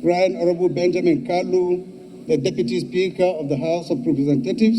Right Honorable Benjamin Kalu, the Deputy Speaker of the House of Representatives,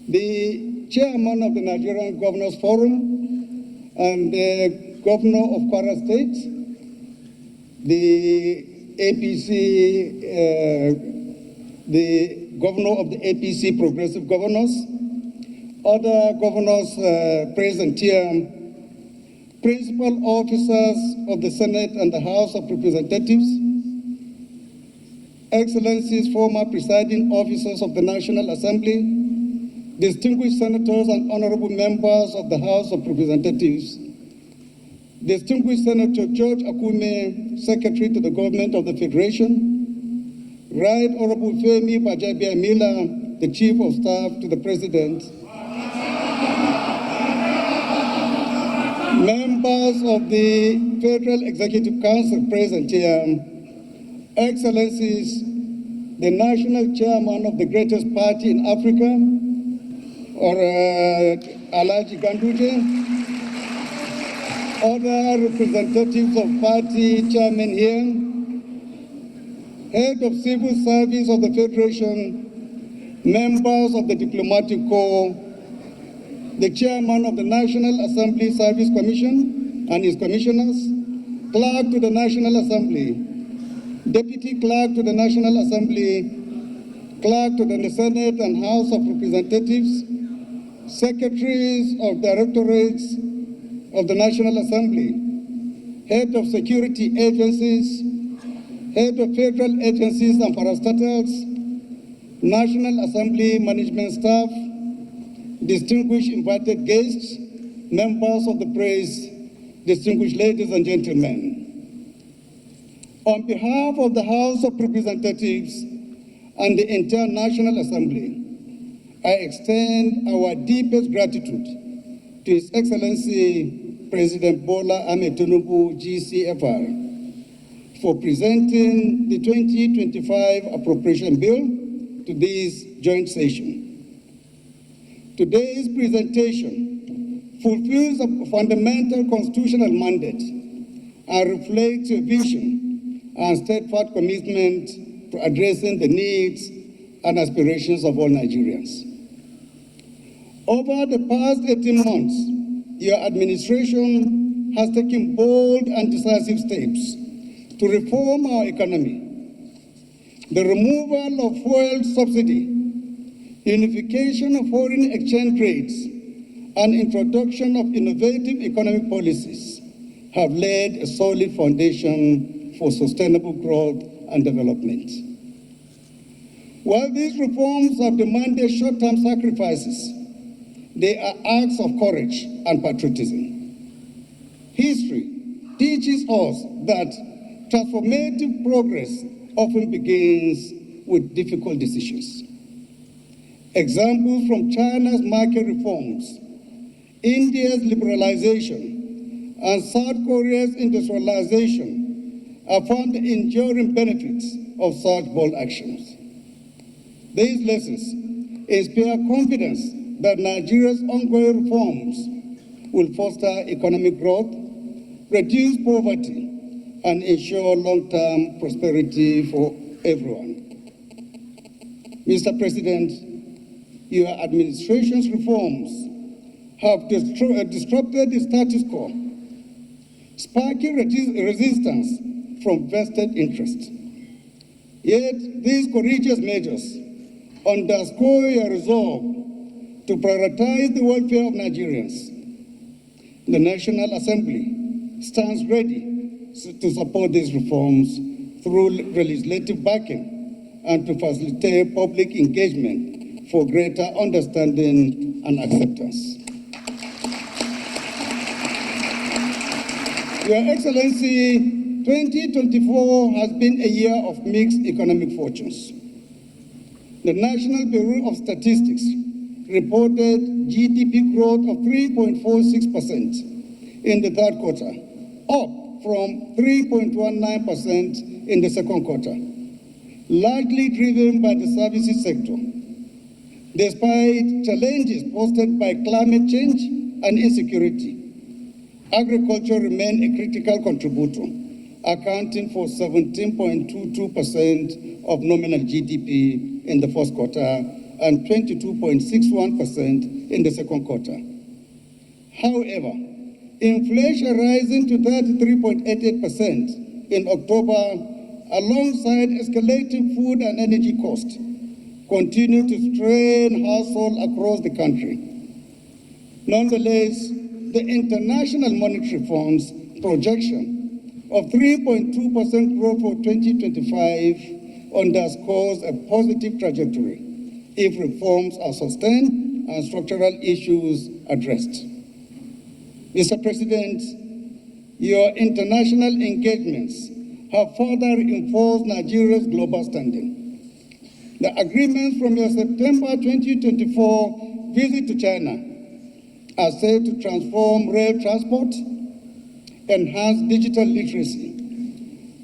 the Chairman of the Nigerian Governors Forum, and the Governor of Kwara State, the APC, the Governor of the APC Progressive Governors, other governors present here, principal officers of the Senate and the House of Representatives, Excellencies, former presiding officers of the National Assembly, distinguished senators and honorable members of the House of Representatives, distinguished Senator George Akume, Secretary to the Government of the Federation, Right Honorable Femi Bajabiamila, the Chief of Staff to the President, members of the Federal Executive Council present here, Excellencies, the National Chairman of the greatest party in Africa, or Alaji Ganduje, other representatives of party chairmen here, head of civil service of the Federation, members of the diplomatic corps, the chairman of the National Assembly Service Commission and his commissioners, clerk to the National Assembly, deputy clerk to the National Assembly, clerk to the Senate and House of Representatives, secretaries of directorates of the National Assembly, head of security agencies, head of federal agencies and parastatals, National Assembly management staff, distinguished invited guests, members of the press, distinguished ladies and gentlemen. On behalf of the House of Representatives and the entire National Assembly, I extend our deepest gratitude to His Excellency President Bola Ahmed Tinubu, GCFR, for presenting the 2025 appropriation bill to this joint session. Today's presentation fulfills a fundamental constitutional mandate and reflects a vision and steadfast commitment to addressing the needs and aspirations of all Nigerians. Over the past 18 months, your administration has taken bold and decisive steps to reform our economy. The removal of fuel subsidy, unification of foreign exchange rates, and introduction of innovative economic policies have laid a solid foundation for sustainable growth and development. While these reforms have demanded short-term sacrifices, they are acts of courage and patriotism. History teaches us that transformative progress often begins with difficult decisions. Examples from China's market reforms, India's liberalization, and South Korea's industrialization have found the enduring benefits of such bold actions. These lessons inspire confidence that Nigeria's ongoing reforms will foster economic growth, reduce poverty, and ensure long-term prosperity for everyone. Mr. President, your administration's reforms have disrupted the status quo, sparking resistance from vested interests. Yet these courageous measures underscore your resolve to prioritize the welfare of Nigerians. The National Assembly stands ready to support these reforms through legislative backing and to facilitate public engagement for greater understanding and acceptance. Your Excellency, 2024 has been a year of mixed economic fortunes. The National Bureau of Statistics reported GDP growth of 3.46% in the third quarter, up from 3.19% in the second quarter, largely driven by the services sector. Despite challenges posed by climate change and insecurity, agriculture remained a critical contributor accounting for 17.22% of nominal GDP in the first quarter and 22.61% in the second quarter. However, inflation rising to 33.88% in October, alongside escalating food and energy costs, continue to strain households across the country. Nonetheless, the International Monetary Fund's projection of 3.2% growth for 2025 underscores a positive trajectory if reforms are sustained and structural issues addressed. Mr. President, your international engagements have further reinforced Nigeria's global standing. The agreements from your September 2024 visit to China are set to transform rail transport, enhance digital literacy,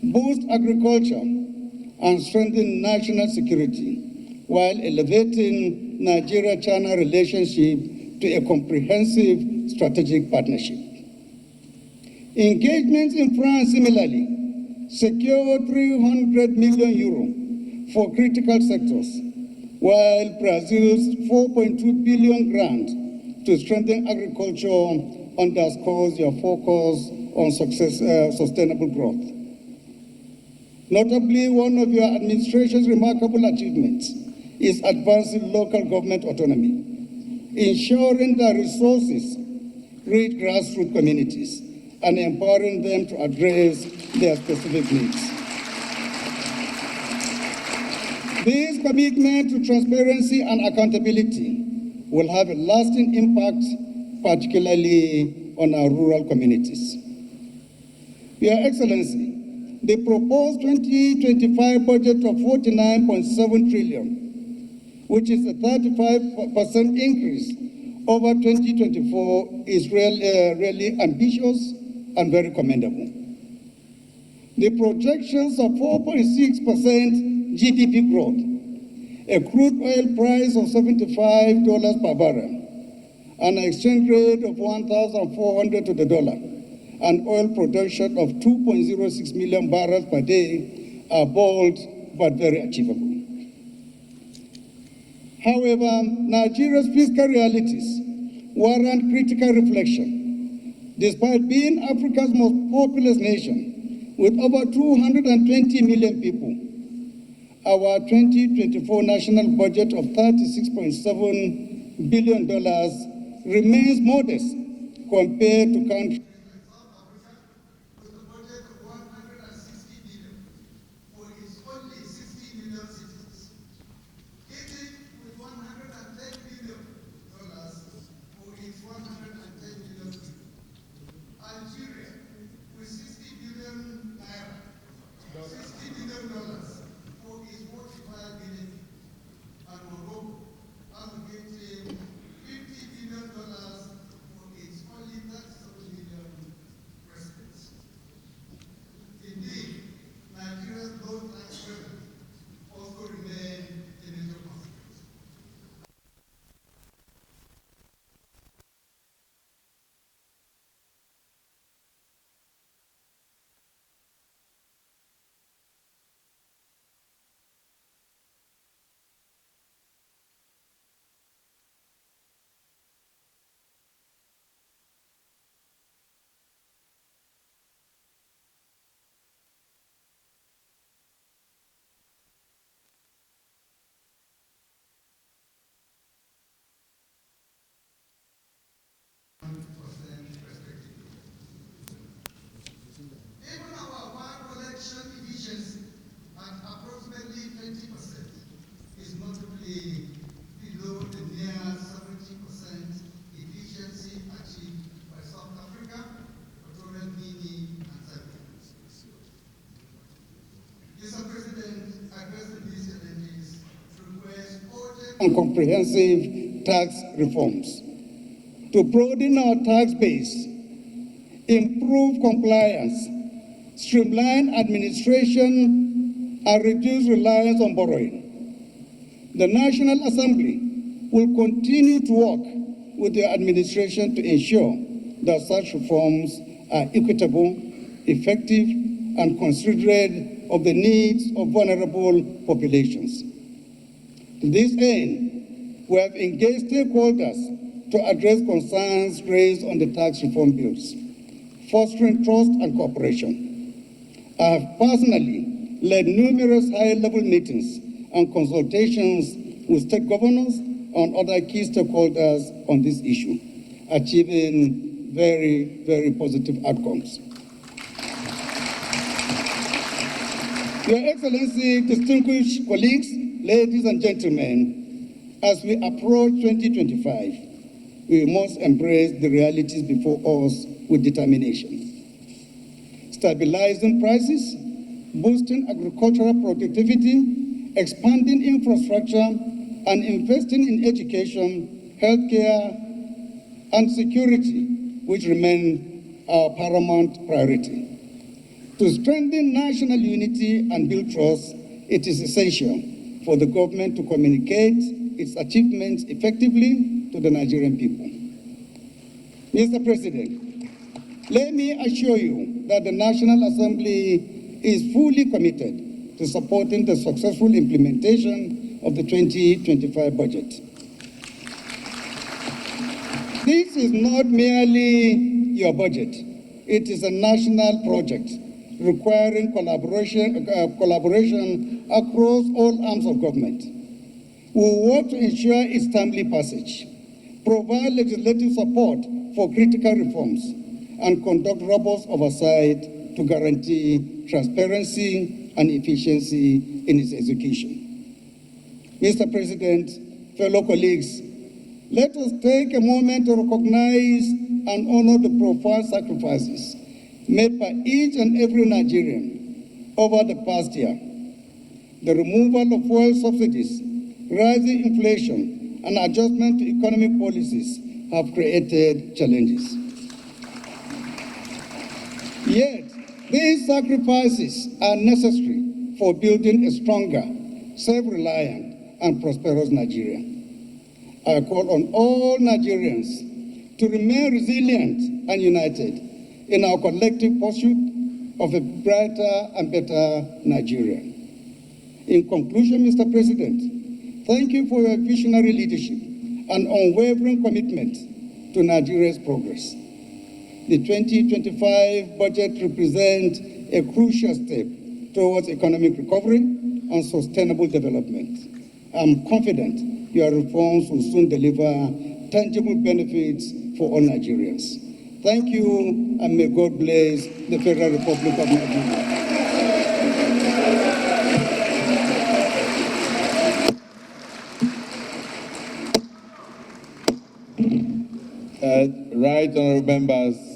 boost agriculture, and strengthen national security, while elevating Nigeria-China relationship to a comprehensive strategic partnership. Engagements in France similarly secured 300 million euro for critical sectors, while Brazil's 4.2 billion grant to strengthen agriculture underscores your focus on sustainable growth. Notably, one of your administration's remarkable achievements is advancing local government autonomy, ensuring that resources reach grassroots communities and empowering them to address their specific needs. This commitment to transparency and accountability will have a lasting impact, particularly on our rural communities. Your Excellency, the proposed 2025 budget of 49.7 trillion, which is a 35% increase over 2024, is really ambitious and very commendable. The projections of 4.6% GDP growth, a crude oil price of $75 per barrel, an exchange rate of 1,400 to the dollar, and oil production of 2.06 million barrels per day are bold but very achievable. However, Nigeria's fiscal realities warrant critical reflection. Despite being Africa's most populous nation, with over 220 million people, our 2024 national budget of $36.7 billion remains modest compared to countries with a budget of 160 billion for its only 60 million citizens. Egypt with $110 billion for its 110 million people. Algeria with 60 billion naira, $60 billion for its 45 billion people. And Morocco allocating $50 billion for its only 37 million residents. Indeed, Nigeria's low tax revenue also remain a major consequence. Even our water collection efficiency at approximately 20% is notably below the near 70% efficiency achieved by South Africa, Equatorial Guinea, and Zambia. Mr. President, addressing these challenges requires urgent and comprehensive tax reforms to broaden our tax base, improve compliance, streamline administration, and reduce reliance on borrowing. The National Assembly will continue to work with the administration to ensure that such reforms are equitable, effective, and considerate of the needs of vulnerable populations. To this end, we have engaged stakeholders to address concerns raised on the tax reform bills, fostering trust and cooperation. I have personally led numerous high-level meetings and consultations with state governors and other key stakeholders on this issue, achieving very, very positive outcomes. Your Excellency, distinguished colleagues, ladies and gentlemen, as we approach 2025, we must embrace the realities before us with determination. Stabilizing prices, boosting agricultural productivity, expanding infrastructure, and investing in education, healthcare, and security, which remain our paramount priority. To strengthen national unity and build trust, it is essential for the government to communicate its achievements effectively to the Nigerian people. Mr. President, let me assure you that the National Assembly is fully committed to supporting the successful implementation of the 2025 budget. This is not merely your budget. It is a national project requiring collaboration across all arms of government. We will work to ensure its timely passage, provide legislative support for critical reforms, and conduct robust oversight to guarantee transparency and efficiency in its execution. Mr. President, fellow colleagues, let us take a moment to recognize and honor the profound sacrifices made by each and every Nigerian over the past year. The removal of fuel subsidies, rising inflation, and adjustment to economic policies have created challenges. Yet, these sacrifices are necessary for building a stronger, self-reliant, and prosperous Nigeria. I call on all Nigerians to remain resilient and united in our collective pursuit of a brighter and better Nigeria. In conclusion, Mr. President, thank you for your visionary leadership and unwavering commitment to Nigeria's progress. The 2025 budget represents a crucial step towards economic recovery and sustainable development. I'm confident your reforms will soon deliver tangible benefits for all Nigerians. Thank you, and may God bless the Federal Republic of Nigeria. Right, honorable members.